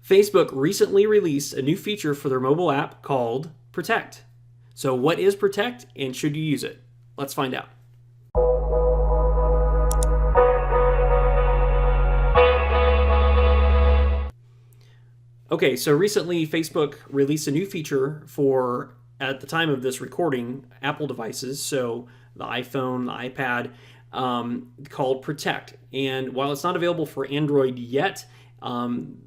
Facebook recently released a new feature for their mobile app called Protect. So what is Protect and should you use it? Let's find out. Okay, so recently Facebook released a new feature for, at the time of this recording, Apple devices, so the iPhone, the iPad, called Protect. And while it's not available for Android yet,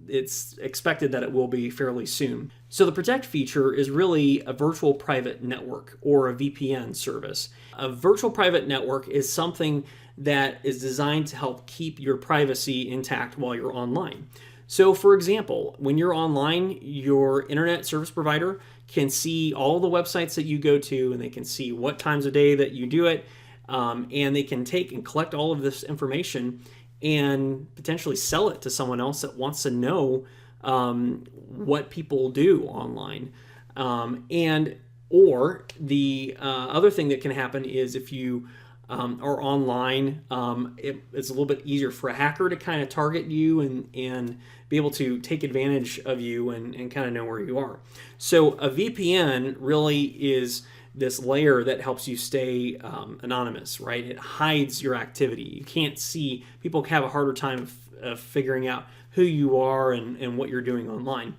it's expected that it will be fairly soon. So the Protect feature is really a virtual private network, or a VPN service. A virtual private network is something that is designed to help keep your privacy intact while you're online. So for example, when you're online, your internet service provider can see all the websites that you go to, and they can see what times of day that you do it, and they can take and collect all of this information and potentially sell it to someone else that wants to know what people do online. Or the other thing that can happen is if you are online, it's a little bit easier for a hacker to kind of target you and be able to take advantage of you and kind of know where you are. So a VPN really is this layer that helps you stay anonymous, right? It hides your activity. You can't see, people have a harder time of figuring out who you are and what you're doing online.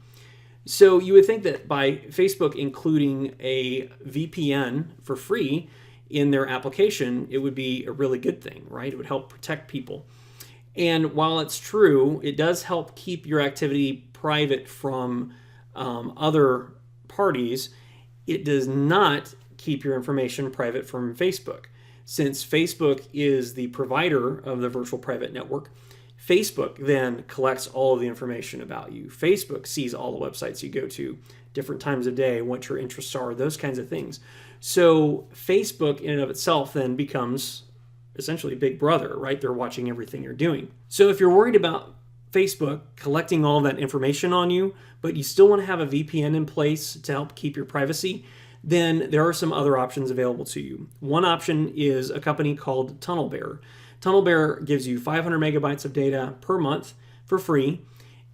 So you would think that by Facebook including a VPN for free in their application, it would be a really good thing, right? It would help protect people. And while it's true, it does help keep your activity private from other parties, it does not keep your information private from Facebook. Since Facebook is the provider of the virtual private network, Facebook then collects all of the information about you. Facebook sees all the websites you go to, different times of day, what your interests are, those kinds of things. So Facebook in and of itself then becomes essentially Big Brother, right? They're watching everything you're doing. So if you're worried about Facebook collecting all that information on you, but you still want to have a VPN in place to help keep your privacy, then there are some other options available to you. One option is a company called TunnelBear. TunnelBear gives you 500 megabytes of data per month for free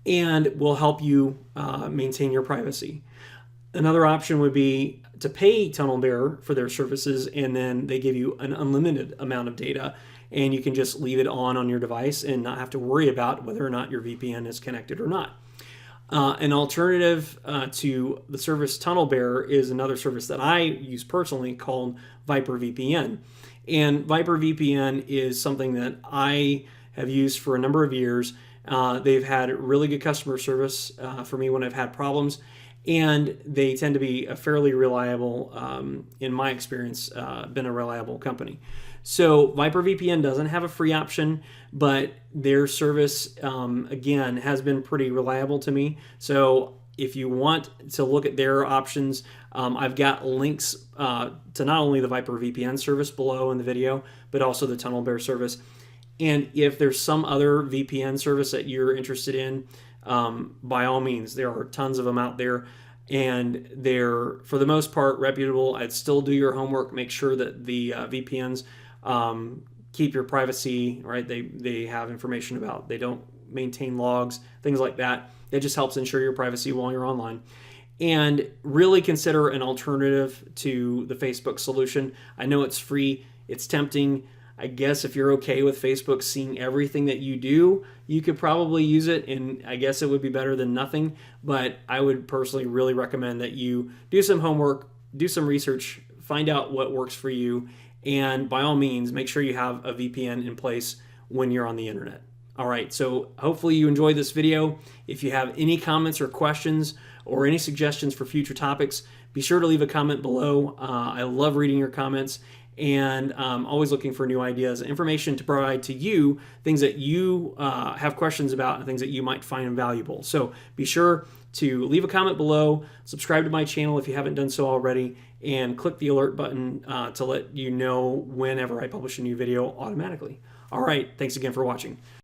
and will help you maintain your privacy. Another option would be to pay TunnelBear for their services, and then they give you an unlimited amount of data, and you can just leave it on your device and not have to worry about whether or not your VPN is connected or not. An alternative to the service TunnelBear is another service that I use personally called Viper VPN. And Viper VPN is something that I have used for a number of years. They've had really good customer service for me when I've had problems, and they tend to be a fairly reliable, in my experience, been a reliable company. So Viper VPN doesn't have a free option, but their service, again, has been pretty reliable to me. So if you want to look at their options, I've got links to not only the Viper VPN service below in the video, but also the TunnelBear service. And if there's some other VPN service that you're interested in, by all means, there are tons of them out there, and they're, for the most part, reputable. I'd still do your homework, make sure that the VPNs keep your privacy, right? They have information about, they don't maintain logs, things like that. It just helps ensure your privacy while you're online. And really consider an alternative to the Facebook solution. I know it's free, it's tempting. I guess if you're okay with Facebook seeing everything that you do, you could probably use it, and I guess it would be better than nothing. But I would personally really recommend that you do some homework, do some research, find out what works for you, and by all means, make sure you have a VPN in place when you're on the internet. All right, so hopefully you enjoyed this video. If you have any comments or questions or any suggestions for future topics, be sure to leave a comment below. I love reading your comments, and I'm always looking for new ideas, information to provide to you, things that you have questions about and things that you might find valuable. So be sure to leave a comment below, subscribe to my channel if you haven't done so already, and click the alert button to let you know whenever I publish a new video automatically. All right, thanks again for watching.